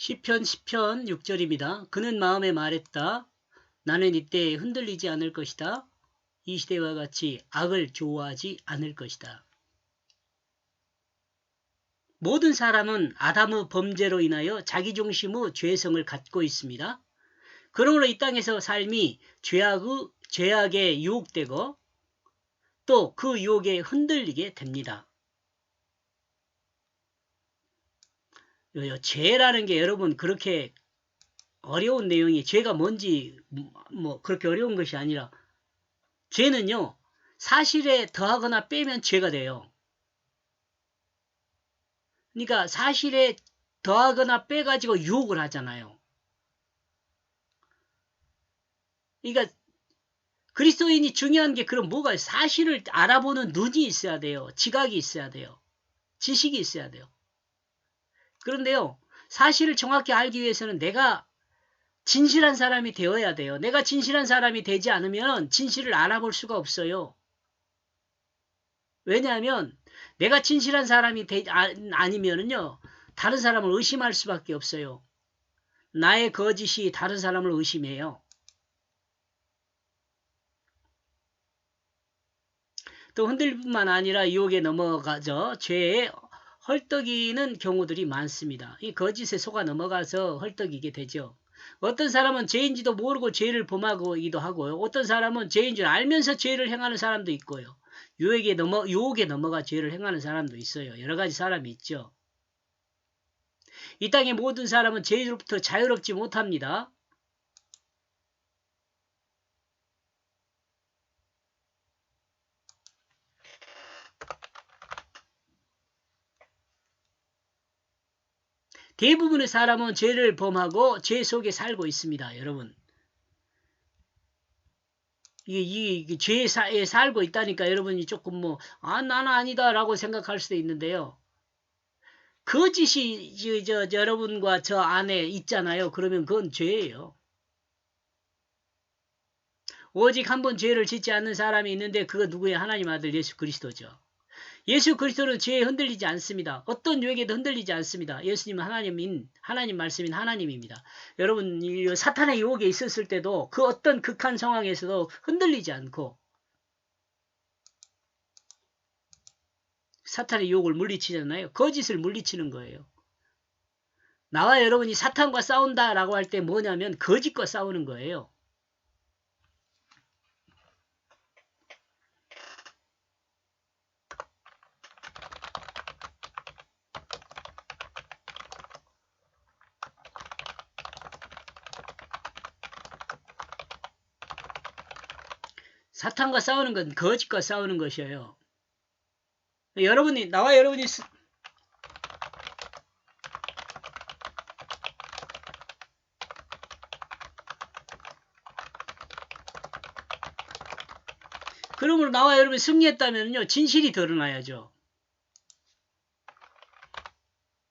시편 10편 6절입니다. 그는 마음에 말했다. 나는 이때 흔들리지 않을 것이다. 이 시대와 같이 악을 좋아하지 않을 것이다. 모든 사람은 아담의 범죄로 인하여 자기중심의 죄성을 갖고 있습니다. 그러므로 이 땅에서 삶이 죄악에 유혹되고 또 그 유혹에 흔들리게 됩니다. 죄라는 게 여러분 그렇게 어려운 내용이 죄가 뭔지 그렇게 어려운 것이 아니라 죄는요 사실에 더하거나 빼면 죄가 돼요. 그러니까 사실에 더하거나 빼가지고 유혹을 하잖아요. 그러니까 그리스도인이 중요한 게 그럼 뭐가 사실을 알아보는 눈이 있어야 돼요. 지각이 있어야 돼요. 지식이 있어야 돼요. 그런데요 사실을 정확히 알기 위해서는 내가 진실한 사람이 되어야 돼요. 내가 진실한 사람이 되지 않으면 진실을 알아볼 수가 없어요. 왜냐하면 내가 진실한 사람이 아니면은요 다른 사람을 의심할 수밖에 없어요. 나의 거짓이 다른 사람을 의심해요. 또 흔들릴 뿐만 아니라 유혹에 넘어가죠. 죄에 헐떡이는 경우들이 많습니다. 이 거짓에 속아 넘어가서 헐떡이게 되죠. 어떤 사람은 죄인지도 모르고 죄를 범하기도 하고요. 어떤 사람은 죄인 줄 알면서 죄를 행하는 사람도 있고요. 유혹에 넘어가 죄를 행하는 사람도 있어요. 여러 가지 사람이 있죠. 이 땅의 모든 사람은 죄로부터 자유롭지 못합니다. 대부분의 사람은 죄를 범하고 죄 속에 살고 있습니다. 여러분. 이 죄에 살고 있다니까 여러분이 조금 나는 아니다 라고 생각할 수도 있는데요. 거짓이 여러분과 저 안에 있잖아요. 그러면 그건 죄예요. 오직 한 번 죄를 짓지 않는 사람이 있는데 그거 누구예요? 하나님 아들 예수 그리스도죠. 예수 그리스도는 죄에 흔들리지 않습니다. 어떤 유혹에도 흔들리지 않습니다. 예수님은 하나님 말씀인 하나님입니다. 여러분 사탄의 유혹에 있었을 때도 그 어떤 극한 상황에서도 흔들리지 않고 사탄의 유혹을 물리치잖아요. 거짓을 물리치는 거예요. 나와 여러분이 사탄과 싸운다라고 할 때 뭐냐면 거짓과 싸우는 거예요. 사탄과 싸우는 건 거짓과 싸우는 것이에요. 나와 여러분이 그러므로 나와 여러분이 승리했다면요 진실이 드러나야죠.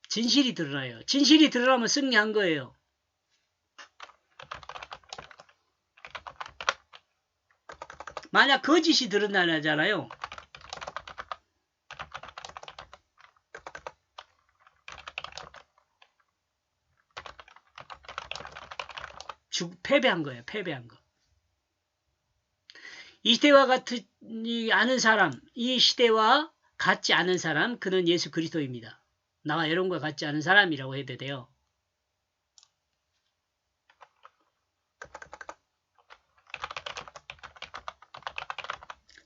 진실이 드러나요. 진실이 드러나면 승리한 거예요. 만약 거짓이 드러나잖아요. 패배한 거예요. 패배한 거. 이 시대와 같지 않은 사람, 이 시대와 같지 않은 사람, 그는 예수 그리스도입니다. 나와 여러분과 같지 않은 사람이라고 해야 돼요.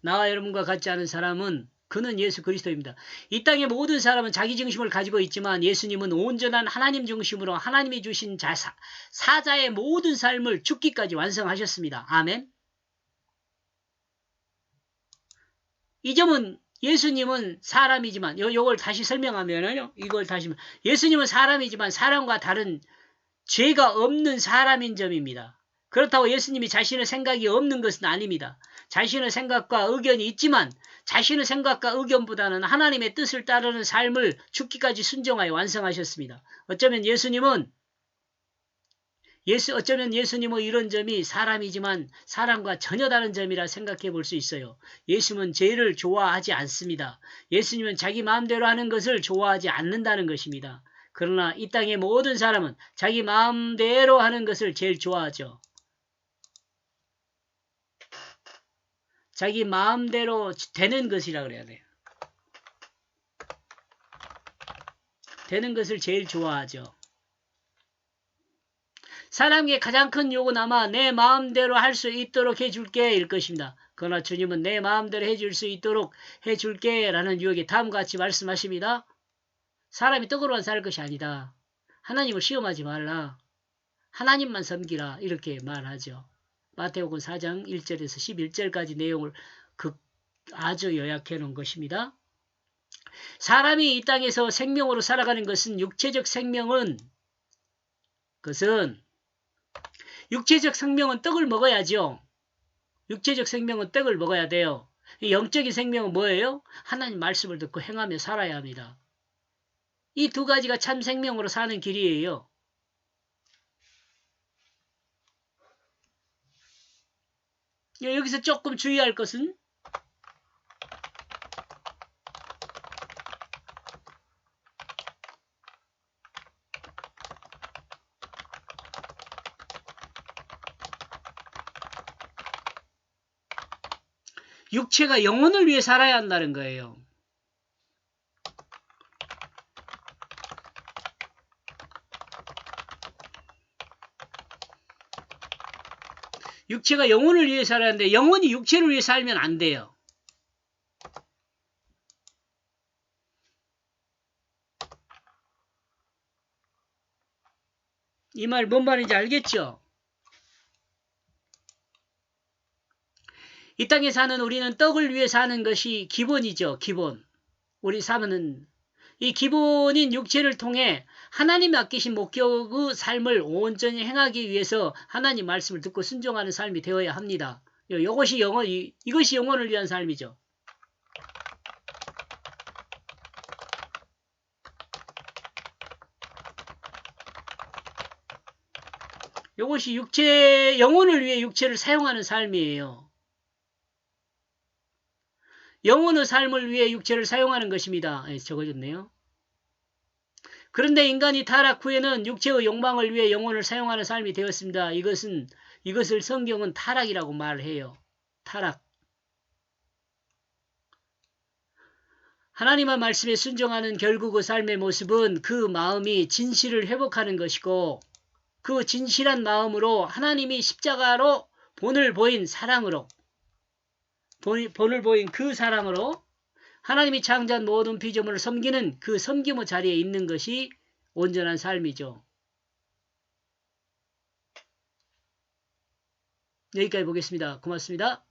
나와 여러분과 같지 않은 사람은 그는 예수 그리스도입니다. 이 땅의 모든 사람은 자기 중심을 가지고 있지만 예수님은 온전한 하나님 중심으로 하나님이 주신 사자의 모든 삶을 죽기까지 완성하셨습니다. 아멘. 이 점은 예수님은 사람이지만 요걸 다시 설명하면요. 예수님은 사람이지만 사람과 다른 죄가 없는 사람인 점입니다. 그렇다고 예수님이 자신의 생각이 없는 것은 아닙니다. 자신의 생각과 의견이 있지만 자신의 생각과 의견보다는 하나님의 뜻을 따르는 삶을 죽기까지 순종하여 완성하셨습니다. 어쩌면 예수님의 이런 점이 사람이지만 사람과 전혀 다른 점이라 생각해 볼 수 있어요. 예수님은 죄를 좋아하지 않습니다. 예수님은 자기 마음대로 하는 것을 좋아하지 않는다는 것입니다. 그러나 이 땅의 모든 사람은 자기 마음대로 하는 것을 제일 좋아하죠. 자기 마음대로 되는 것이라 그래야 돼요. 되는 것을 제일 좋아하죠. 사람에게 가장 큰 요구는 아마 내 마음대로 할 수 있도록 해줄게 일 것입니다. 그러나 주님은 내 마음대로 해줄 수 있도록 해줄게 라는 유혹에 다음과 같이 말씀하십니다. 사람이 떡으로만 살 것이 아니다. 하나님을 시험하지 말라. 하나님만 섬기라. 이렇게 말하죠. 마태복음 4장 1절에서 11절까지 내용을 아주 요약해 놓은 것입니다. 사람이 이 땅에서 생명으로 살아가는 것은 육체적 생명은 떡을 먹어야죠. 육체적 생명은 떡을 먹어야 돼요. 영적인 생명은 뭐예요? 하나님 말씀을 듣고 행하며 살아야 합니다. 이 두 가지가 참 생명으로 사는 길이에요. 여기서 조금 주의할 것은 육체가 영혼을 위해 살아야 한다는 거예요. 육체가 영혼을 위해 살아야 하는데 영혼이 육체를 위해 살면 안 돼요. 이 말 뭔 말인지 알겠죠? 이 땅에 사는 우리는 떡을 위해 사는 것이 기본이죠. 기본. 우리 삶은 이 기본인 육체를 통해 하나님이 맡기신 목적의 삶을 온전히 행하기 위해서 하나님 말씀을 듣고 순종하는 삶이 되어야 합니다. 이것이 영혼을 위한 삶이죠. 이것이 영혼을 위해 육체를 사용하는 삶이에요. 영혼의 삶을 위해 육체를 사용하는 것입니다. 적어졌네요. 그런데 인간이 타락 후에는 육체의 욕망을 위해 영혼을 사용하는 삶이 되었습니다. 이것을 성경은 타락이라고 말해요. 타락. 하나님의 말씀에 순종하는 결국의 삶의 모습은 그 마음이 진실을 회복하는 것이고 그 진실한 마음으로 하나님이 십자가로 본을 보인 그 사랑으로 하나님이 창조한 모든 피조물을 섬기는 그 섬김의 자리에 있는 것이 온전한 삶이죠. 여기까지 보겠습니다. 고맙습니다.